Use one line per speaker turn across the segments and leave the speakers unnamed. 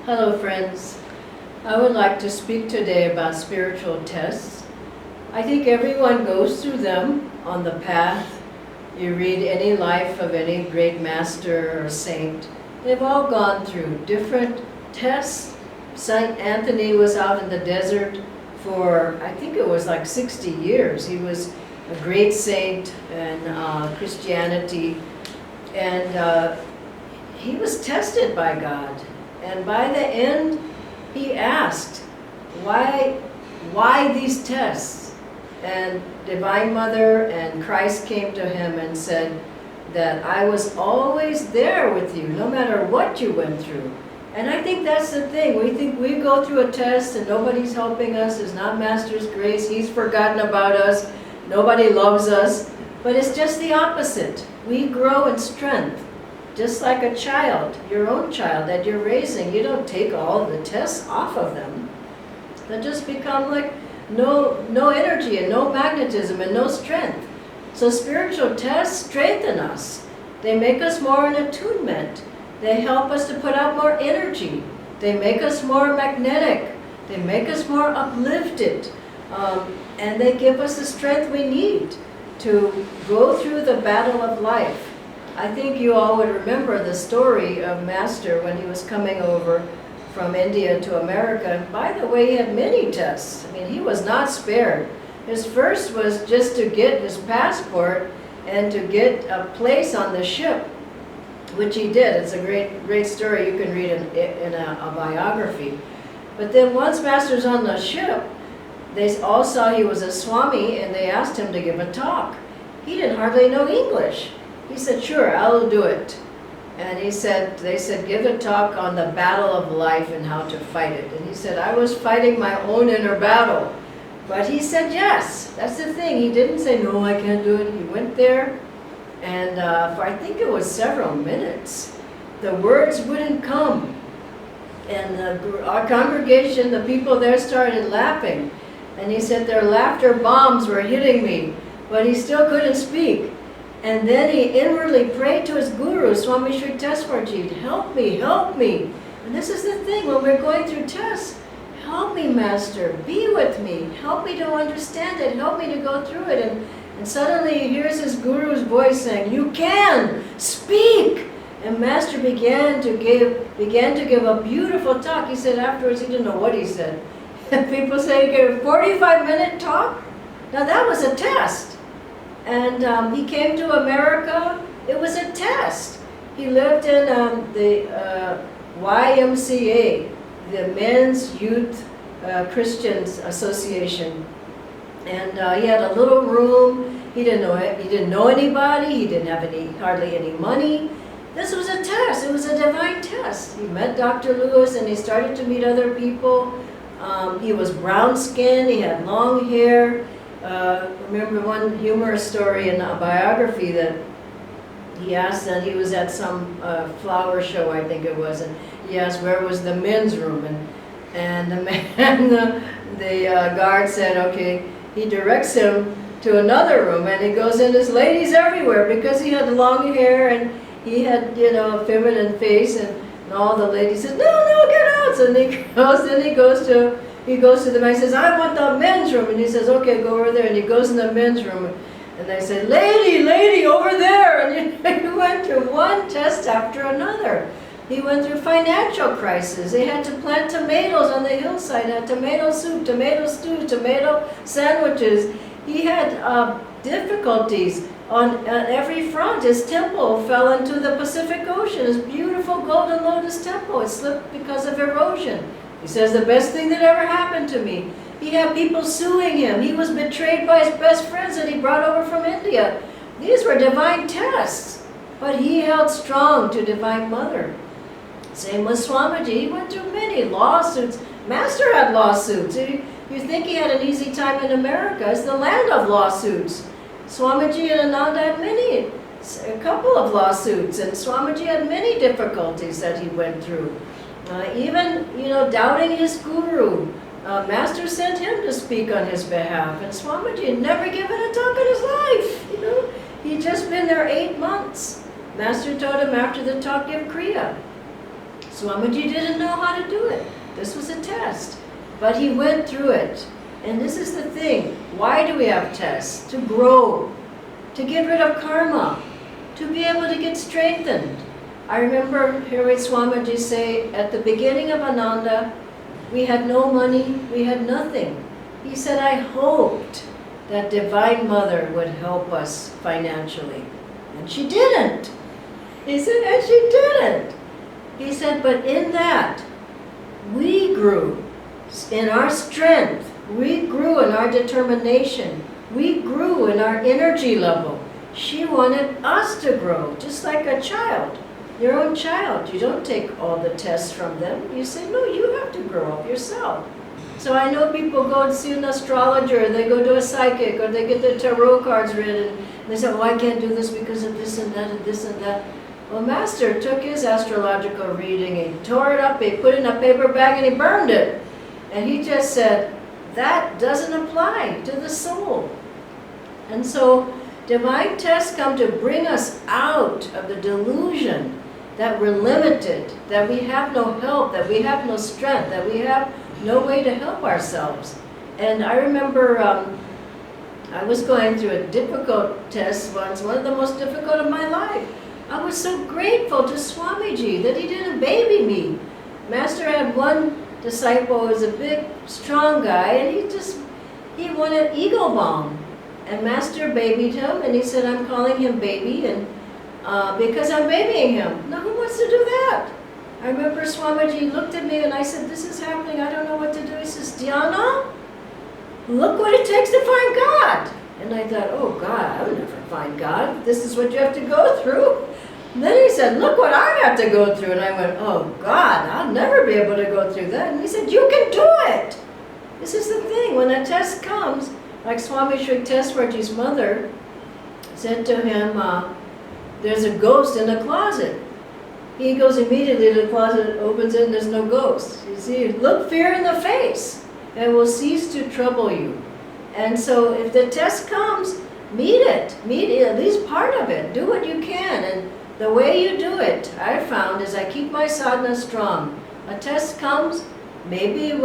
Hello friends. I would like to speak today about spiritual tests. I think everyone goes through them on the path. You read any life of any great master or saint. They've all gone through different tests. Saint Anthony was out in the desert for, I think it was like 60 years. He was a great saint in Christianity, and he was tested by God. And by the end, he asked, why these tests? And Divine Mother and Christ came to him and said that I was always there with you, no matter what you went through. And I think that's the thing. We think we go through a test and nobody's helping us. It's not Master's grace. He's forgotten about us. Nobody loves us. But it's just the opposite. We grow in strength. Just like a child, your own child that you're raising, you don't take all the tests off of them. They just become like no energy and no magnetism and no strength. So spiritual tests strengthen us. They make us more in attunement. They help us to put out more energy. They make us more magnetic. They make us more uplifted. And they give us the strength we need to go through the battle of life. I think you all would remember the story of Master when he was coming over from India to America. By the way, he had many tests. I mean, he was not spared. His first was just to get his passport and to get a place on the ship, which he did. It's a great story you can read in a biography. But then once Master's on the ship, they all saw he was a Swami and they asked him to give a talk. He didn't hardly know English. He said, sure, I'll do it. And they said, give a talk on the battle of life and how to fight it. And he said, I was fighting my own inner battle. But he said, yes, that's the thing. He didn't say, no, I can't do it. He went there, and for I think it was several minutes, the words wouldn't come. And our congregation, the people there started laughing. And he said their laughter bombs were hitting me, but he still couldn't speak. And then he inwardly prayed to his guru, Swami Sri Teswarji, help me, help me. And this is the thing, when we're going through tests, help me, Master, be with me, help me to understand it, help me to go through it. And suddenly he hears his guru's voice saying, you can, speak. And Master began to give a beautiful talk. He said afterwards, he didn't know what he said. And people say he gave a 45-minute talk. Now that was a test. And he came to America. It was a test. He lived in the YMCA, the Men's Youth Christians Association. And he had a little room. He didn't know anybody. He didn't have hardly any money. This was a test. It was a divine test. He met Dr. Lewis and he started to meet other people. He was brown-skinned. He had long hair. Remember one humorous story in a biography that he asked that he was at some flower show, I think it was, and he asked where was the men's room, and the man, the guard said, okay, he directs him to another room, and he goes in, there's ladies everywhere, because he had long hair and he had, a feminine face, and all the ladies said, no, get out. So he goes to the man and says, I want the men's room. And he says, okay, go over there. And he goes in the men's room. And they say, lady, over there. And he went through one test after another. He went through financial crisis. They had to plant tomatoes on the hillside, had tomato soup, tomato stew, tomato sandwiches. He had difficulties on every front. His temple fell into the Pacific Ocean. His beautiful golden lotus temple, it slipped because of erosion. He says, the best thing that ever happened to me. He had people suing him. He was betrayed by his best friends that he brought over from India. These were divine tests. But he held strong to Divine Mother. Same with Swamiji. He went through many lawsuits. Master had lawsuits. You think he had an easy time in America. It's the land of lawsuits. Swamiji and Ananda had a couple of lawsuits. And Swamiji had many difficulties that he went through. Even, doubting his guru. Master sent him to speak on his behalf, and Swamiji had never given a talk in his life. He'd just been there 8 months. Master told him after the talk, give Kriya. Swamiji didn't know how to do it. This was a test. But he went through it. And this is the thing. Why do we have tests? To grow, to get rid of karma, to be able to get strengthened. I remember hearing Swamiji say, at the beginning of Ananda, we had no money, we had nothing. He said, I hoped that Divine Mother would help us financially. And she didn't. He said, and she didn't. He said, but in that, we grew in our strength. We grew in our determination. We grew in our energy level. She wanted us to grow, just like a child. Your own child, you don't take all the tests from them. You say, no, you have to grow up yourself. So I know people go and see an astrologer, they go to a psychic, or they get their tarot cards read, and they say, oh, I can't do this because of this and that and this and that. Well, Master took his astrological reading, he tore it up, he put it in a paper bag, and he burned it. And he just said, that doesn't apply to the soul. And so divine tests come to bring us out of the delusion that we're limited, that we have no help, that we have no strength, that we have no way to help ourselves. And I remember I was going through a difficult test once, one of the most difficult of my life. I was so grateful to Swamiji that he didn't baby me. Master had one disciple who was a big, strong guy, and he wanted eagle balm. And Master babied him, and he said, I'm calling him baby, and because I'm babying him. Now, who wants to do that? I remember Swamiji looked at me, and I said, this is happening, I don't know what to do. He says, Dhyana, look what it takes to find God. And I thought, oh God, I'll never find God. This is what you have to go through. And then he said, look what I have to go through. And I went, oh God, I'll never be able to go through that. And he said, you can do it. This is the thing, when a test comes, like Swami Sri Teswarji's mother said to him, there's a ghost in the closet. He goes immediately to the closet, opens it, and there's no ghost. You see, look fear in the face, and it will cease to trouble you. And so if the test comes, meet it, at least part of it. Do what you can. And the way you do it, I found, is I keep my sadhana strong. A test comes, maybe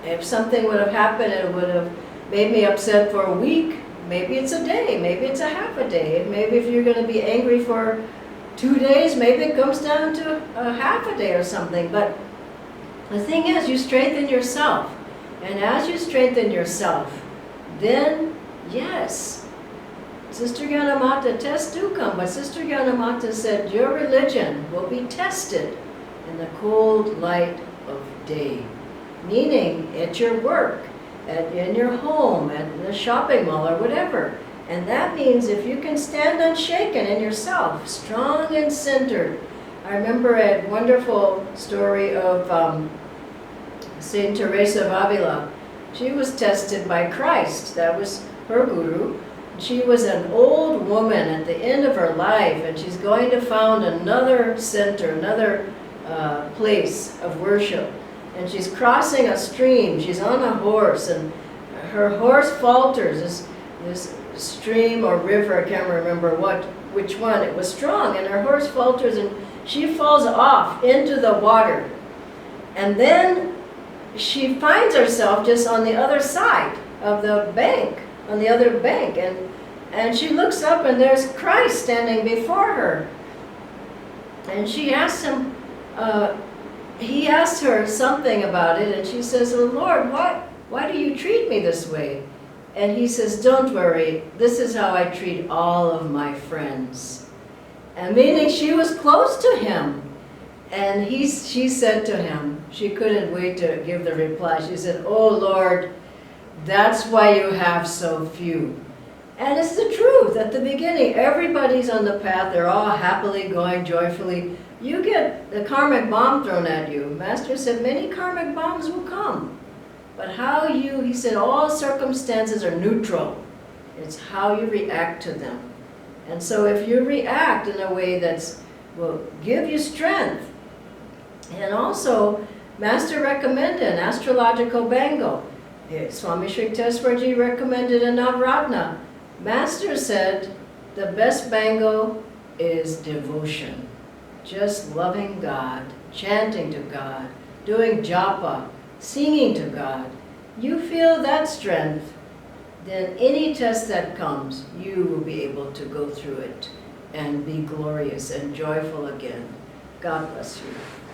if something would have happened, it would have made me upset for a week. Maybe it's a day, maybe it's a half a day. Maybe if you're going to be angry for 2 days, maybe it comes down to a half a day or something. But the thing is, you strengthen yourself. And as you strengthen yourself, then, yes, Sister Gyanamata, tests do come, but Sister Gyanamata said, your religion will be tested in the cold light of day. Meaning, at your work, in your home, at the shopping mall, or whatever. And that means if you can stand unshaken in yourself, strong and centered. I remember a wonderful story of Saint Teresa of Avila. She was tested by Christ. That was her guru. She was an old woman at the end of her life, and she's going to found another center, another place of worship. And she's crossing a stream. She's on a horse, and her horse falters. This stream or river, I can't remember which one. It was strong, and her horse falters, and she falls off into the water. And then she finds herself just on the other side of the bank, on the other bank, and she looks up, and there's Christ standing before her. And she asks him, he asked her something about it, and she says, oh Lord, why do you treat me this way? And he says, don't worry, this is how I treat all of my friends. And meaning she was close to him. And she said to him, she couldn't wait to give the reply, she said, oh Lord, that's why you have so few. And it's the truth. At the beginning, everybody's on the path, they're all happily going joyfully. You get the karmic bomb thrown at you. Master said many karmic bombs will come. But he said all circumstances are neutral. It's how you react to them. And so if you react in a way that will give you strength, and also Master recommended an astrological bangle. Swami Sri Teswarji recommended a navratna. Master said the best bangle is devotion. Just loving God chanting to God, doing japa, singing to God, you feel that strength, then any test that comes, you will be able to go through it and be glorious and joyful again. God bless you.